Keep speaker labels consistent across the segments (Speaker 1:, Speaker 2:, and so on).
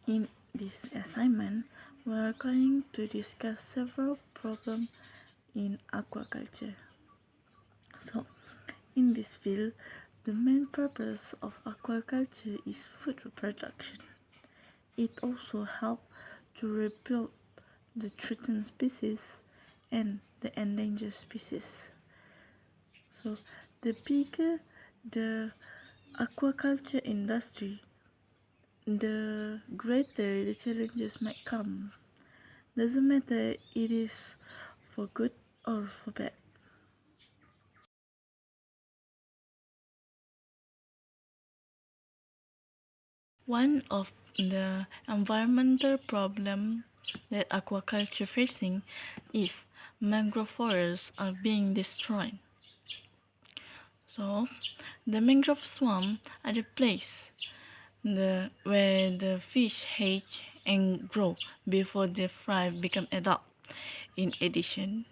Speaker 1: In this assignment, we are going to discuss several problems in aquaculture. So, in this field, the main purpose of aquaculture is food production. It also helps to rebuild the threatened species and the endangered species. So, the bigger the aquaculture industry, the greater the challenges might come. Doesn't matter it is for good or for bad. One of the environmental problems that aquaculture facing is mangrove forests are being destroyed. So, the mangrove swamp are the place where the fish hatch and grow before the fry become adult. In addition,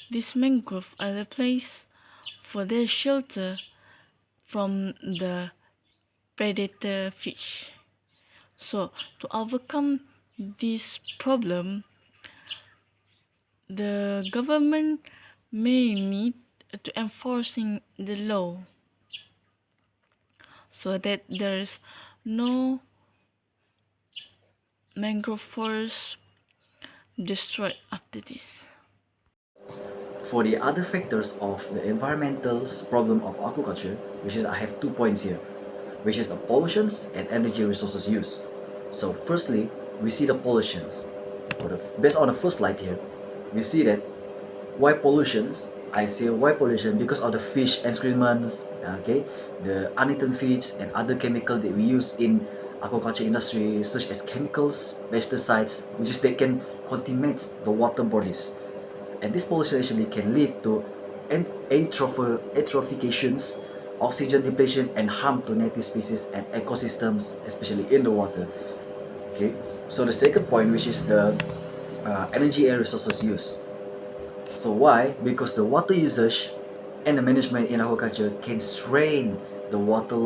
Speaker 1: these mangrove are the place for their shelter from the predator fish. So, to overcome this problem, the government may need to enforcing the law so that there's no mangrove forest destroyed after this.
Speaker 2: For the other factors of the environmental problem of aquaculture, which is I have 2 points here, which is the pollutions and energy resources use. So firstly, we see the pollutions. Based on the first slide here, we see that why pollutions. I say why pollution because of the fish excrements, okay, the uneaten fish and other chemical that we use in aquaculture industry, such as chemicals, pesticides, which is they can contaminate the water bodies, and this pollution actually can lead to eutrophications, oxygen depletion, and harm to native species and ecosystems, especially in the water. Okay, so the second point, which is the energy and resources use. So why? Because the water usage and the management in aquaculture can strain the local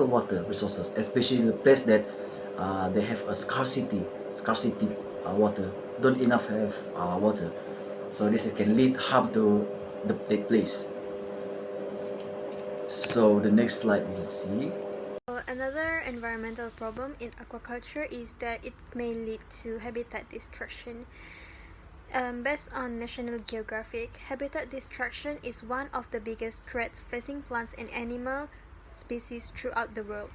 Speaker 2: water resources, especially the place that they have a scarcity water, don't enough have water. So this can lead harm to the place. So the next slide we can see.
Speaker 3: Another environmental problem in aquaculture is that it may lead to habitat destruction. Based on National Geographic, habitat destruction is one of the biggest threats facing plants and animal species throughout the world.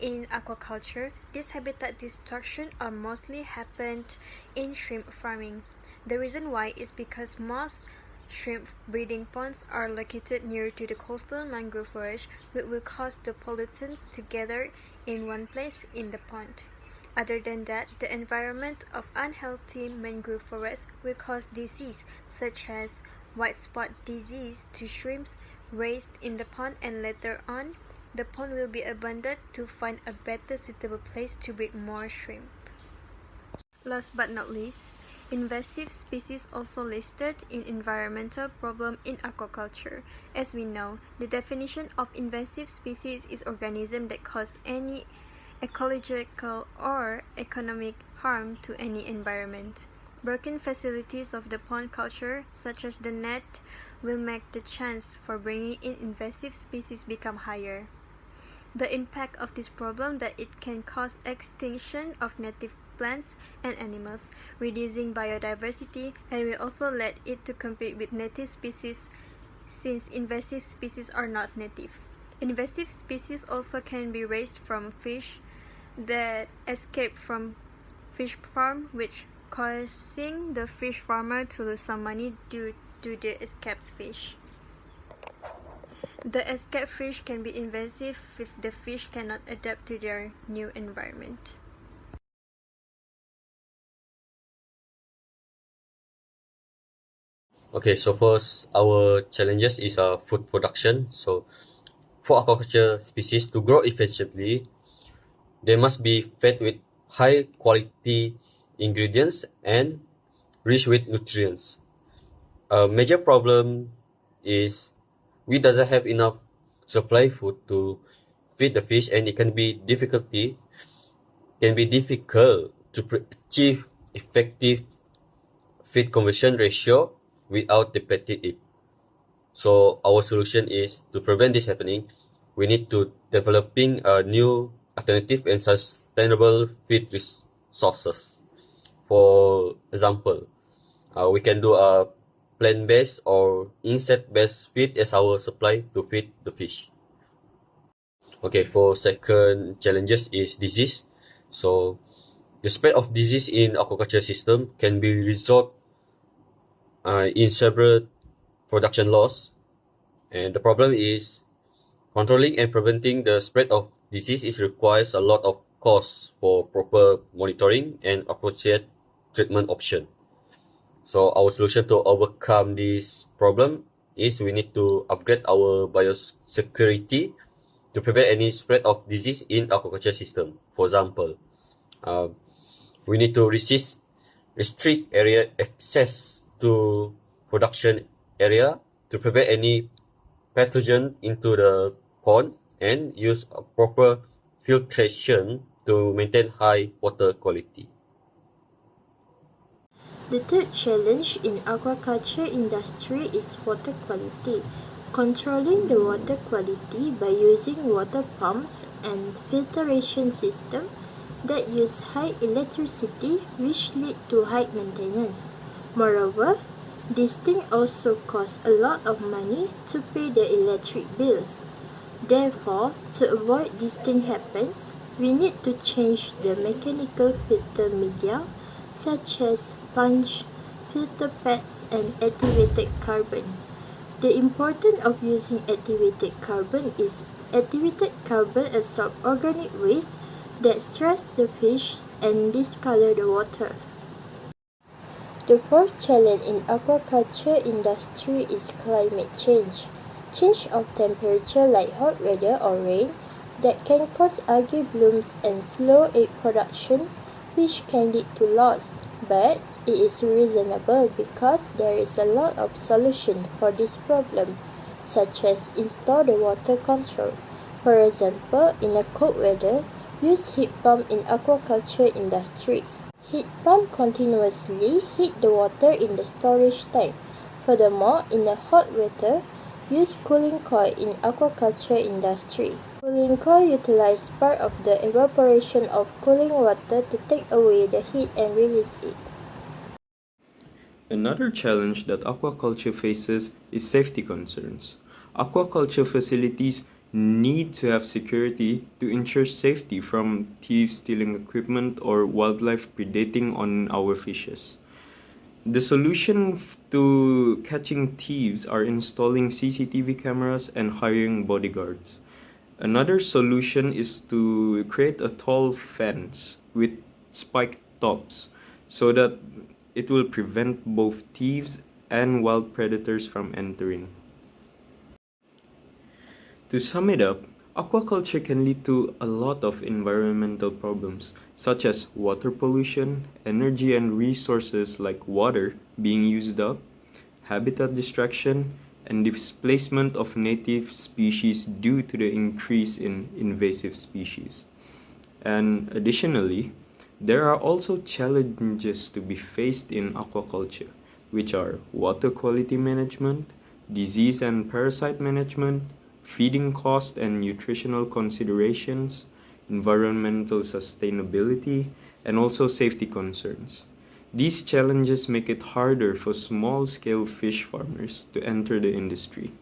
Speaker 3: In aquaculture, this habitat destruction are mostly happened in shrimp farming. The reason why is because most shrimp breeding ponds are located near to the coastal mangrove forest, which will cause the pollutants to gather in one place in the pond. Other than that, the environment of unhealthy mangrove forests will cause disease such as white spot disease to shrimps raised in the pond, and later on, the pond will be abandoned to find a better suitable place to breed more shrimp. Last but not least, invasive species also listed in environmental problem in aquaculture. As we know, the definition of invasive species is organism that cause any ecological or economic harm to any environment. Broken facilities of the pond culture, such as the net, will make the chance for bringing in invasive species become higher. The impact of this problem that it can cause extinction of native plants and animals, reducing biodiversity, and will also lead it to compete with native species since invasive species are not native. Invasive species also can be raised from fish that escape from fish farm, which causing the fish farmer to lose some money due to the escaped fish. The escaped fish can be invasive if the fish cannot adapt to their new environment.
Speaker 4: Okay, so first our challenges is food production. So for aquaculture species to grow efficiently, they must be fed with high quality ingredients and rich with nutrients. A major problem is we doesn't have enough supply food to feed the fish, and it can be difficult to achieve effective feed conversion ratio without depleting it. So our solution is to prevent this happening. We need to developing a new alternative and sustainable feed resources. For example, we can do a plant-based or insect-based feed as our supply to feed the fish. Okay, for second challenges is disease. So the spread of disease in aquaculture system can be result in several production loss, and the problem is controlling and preventing the spread of disease requires a lot of costs for proper monitoring and appropriate treatment option. So our solution to overcome this problem is we need to upgrade our biosecurity to prevent any spread of disease in aquaculture system. For example, we need to restrict area access to production area to prevent any pathogen into the pond and use a proper filtration to maintain high water quality.
Speaker 5: The third challenge in aquaculture industry is water quality. Controlling the water quality by using water pumps and filtration system that use high electricity, which lead to high maintenance. Moreover, this thing also costs a lot of money to pay the electric bills. Therefore, to avoid this thing happens, we need to change the mechanical filter media such as sponge, filter pads and activated carbon. The importance of using activated carbon is activated carbon absorbs organic waste that stress the fish and discolor the water. The fourth challenge in aquaculture industry is climate change. Change of temperature like hot weather or rain that can cause algae blooms and slow egg production, which can lead to loss. But it is reasonable because there is a lot of solution for this problem, such as install the water control. For example, in a cold weather, use heat pump in aquaculture industry. Heat pump continuously heat the water in the storage tank. Furthermore, in the hot weather, use cooling coil in aquaculture industry. Cooling coil utilize part of the evaporation of cooling water to take away the heat and release it.
Speaker 6: Another challenge that aquaculture faces is safety concerns. Aquaculture facilities need to have security to ensure safety from thieves stealing equipment or wildlife predating on our fishes. The solution to catching thieves are installing CCTV cameras and hiring bodyguards. Another solution is to create a tall fence with spiked tops so that it will prevent both thieves and wild predators from entering. To sum it up, aquaculture can lead to a lot of environmental problems such as water pollution, energy and resources like water being used up, habitat destruction, and displacement of native species due to the increase in invasive species. And additionally, there are also challenges to be faced in aquaculture, which are water quality management, disease and parasite management, feeding cost and nutritional considerations, environmental sustainability, and also safety concerns. These challenges make it harder for small-scale fish farmers to enter the industry.